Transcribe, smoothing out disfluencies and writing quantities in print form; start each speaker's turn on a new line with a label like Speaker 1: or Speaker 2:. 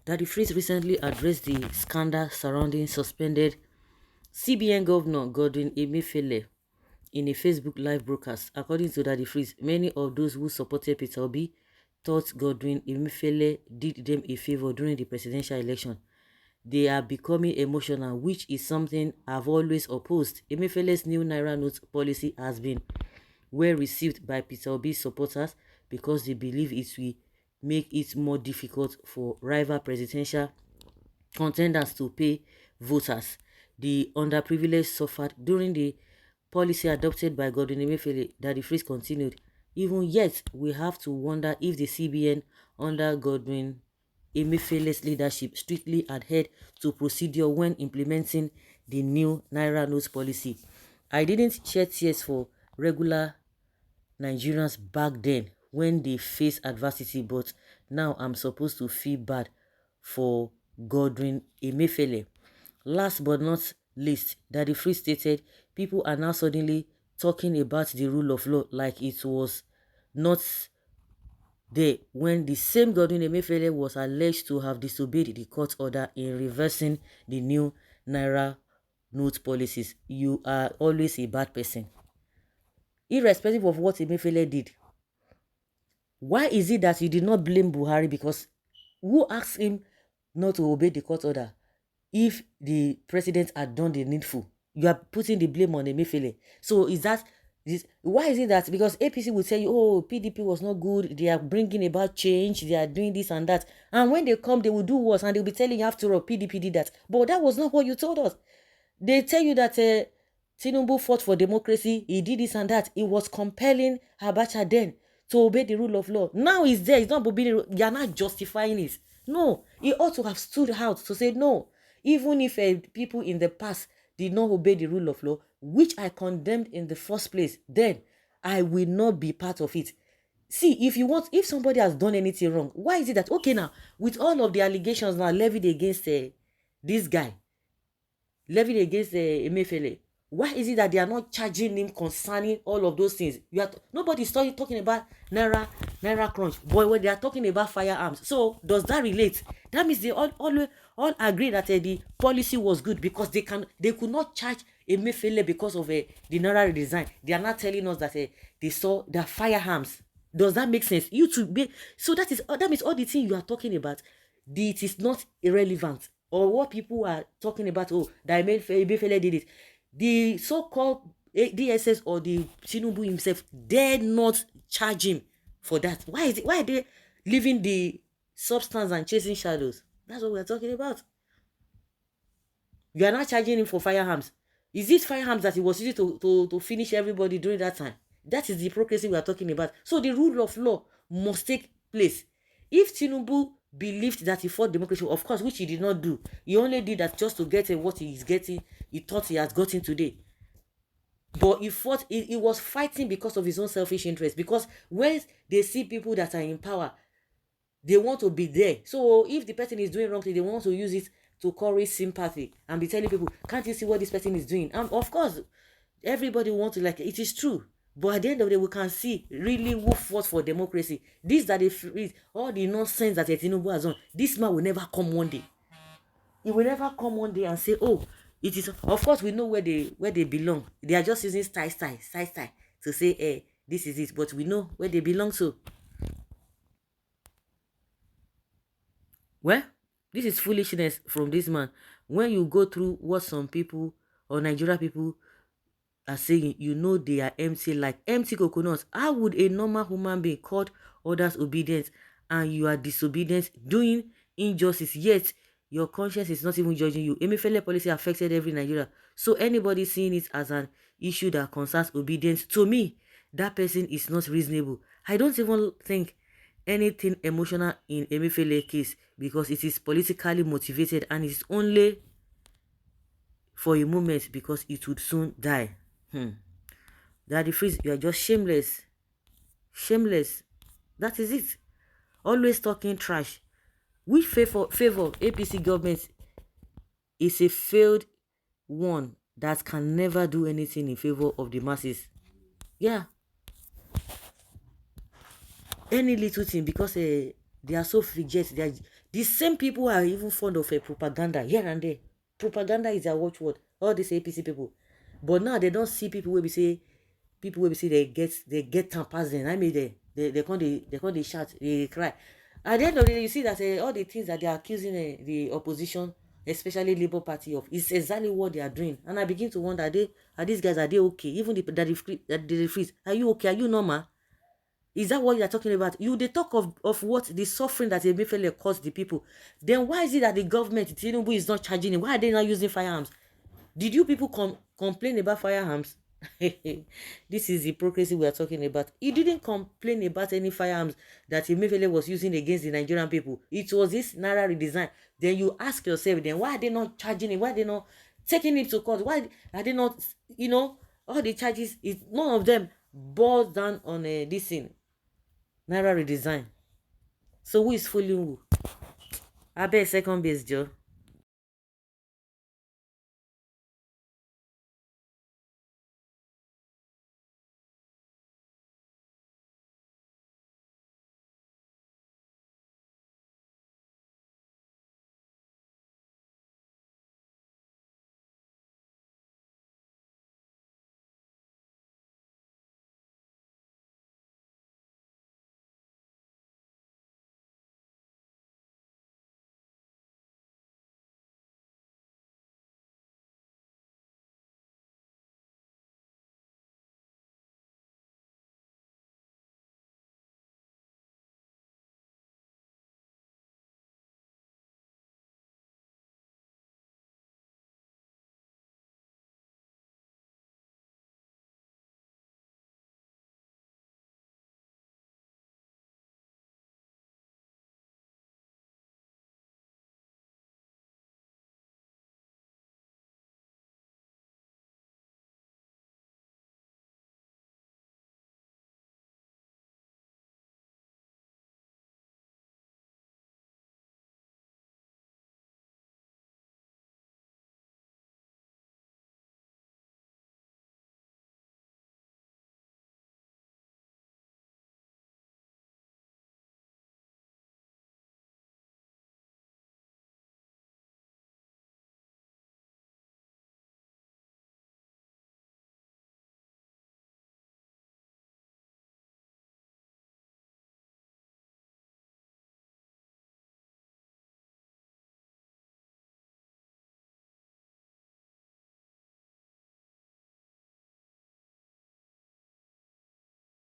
Speaker 1: Daddy Freeze recently addressed the scandal surrounding suspended CBN Governor Godwin Emefiele in a Facebook live broadcast. According to Daddy Freeze, many of those who supported Peter Obi thought Godwin Emefiele did them a favor during the presidential election. They are becoming emotional, which is something I've always opposed. Emefiele's new Naira note policy has been well received by Peter Obi's supporters because they believe it will make it more difficult for rival presidential contenders to pay voters. The underprivileged suffered during the policy adopted by Godwin Emefiele. That the freeze continued. Even yet, we have to wonder if the CBN under Godwin Emefiele's leadership strictly adhered to procedure when implementing the new Naira notes policy. I didn't shed tears for regular Nigerians back then when they face adversity, but now I'm supposed to feel bad for Godwin Emefiele. Last but not least, Daddy Free stated people are now suddenly talking about the rule of law like it was not there when the same Godwin Emefiele was alleged to have disobeyed the court order in reversing the new Naira note policies. You are always a bad person. Irrespective of what Emefiele did, why is it that you did not blame Buhari? Because who asked him not to obey the court order if the president had done the needful? You are putting the blame on Emefiele. So is that this? Why is it that because APC will tell you, oh, PDP was not good, they are bringing about change, they are doing this and that, and when they come, they will do worse, and they'll be telling you after all, PDP did that. But that was not what you told us. They tell you that Tinubu fought for democracy, he did this and that. It was compelling Abacha then to obey the rule of law. Now he's there, he's not obeying. You are not justifying it. No, he ought to have stood out to say no. Even if people in the past did not obey the rule of law, which I condemned in the first place, then I will not be part of it. See, if somebody has done anything wrong, why is it that, okay, now, with all of the allegations now levied against this guy, levied against Emefiele, why is it that they are not charging him concerning all of those things? Nobody's talking about Naira crunch, but when they are talking about firearms, so does that relate? That means they all agree that the policy was good because they could not charge Emefiele because of the Naira redesign. They are not telling us that they saw the firearms. Does that make sense? So that means all the things you are talking about, it is not irrelevant. Or what people are talking about, oh, that Emefiele did it. The so-called DSS or the Tinubu himself dare not charge him for that. Why are they leaving the substance and chasing shadows? That's what we're talking about. You are not charging him for firearms. Is it firearms that he was using to finish everybody during that time? That is the hypocrisy we are talking about. So the rule of law must take place. If Tinubu believed that he fought democracy, of course, which he did not do. He only did that just to get what he is getting. He thought he has gotten today. But he was fighting because of his own selfish interest. Because when they see people that are in power, they want to be there. So if the person is doing wrong, they want to use it to encourage sympathy and be telling people, can't you see what this person is doing? And of course, everybody wants to like it. It is true. But at the end of the day, we can see really who fought for democracy. This that they freeze, all the nonsense that Tinubu has done, this man will never come one day. He will never come one day and say, oh, it is. Of course, we know where they belong. They are just using style to say, this is it. But we know where they belong to. Well, this is foolishness from this man. When you go through what some people or Nigeria people are saying, you know they are empty, like empty coconuts. How would a normal human being called others obedient and you are disobedient, doing injustice, yet your conscience is not even judging you? Emefiele policy affected every Nigeria. So anybody seeing it as an issue that concerns obedience, to me, that person is not reasonable. I don't even think anything emotional in Emefiele case because it is politically motivated and it's only for a moment because it would soon die. Daddy Freeze, you are just shameless. Shameless. That is it. Always talking trash. Which favor APC government is a failed one that can never do anything in favor of the masses. Yeah. Any little thing because they are so frigid. The same people are even fond of a propaganda here and there. Propaganda is their watchword. All these APC people. But now they don't see people where we say they get tampers. I mean they shout, they cry. At the end of the day, you see that all the things that they are accusing the opposition, especially Labour Party of, is exactly what they are doing. And I begin to wonder, are these guys, are they okay? Even the freeze, are you okay? Are you normal? Is that what you are talking about? They talk of what the suffering that Emefiele caused the people. Then why is it that the government, Tinubu, is not charging him? Why are they not using firearms? Did you people complain about firearms? This is hypocrisy we are talking about. He didn't complain about any firearms that Emefiele was using against the Nigerian people. It was this Naira redesign. Then you ask yourself, then why are they not charging him? Why are they not taking him to court? Why are they not, all the charges, none of them boils down on this thing, Naira redesign. So who is fooling who? I bet second base, Joe.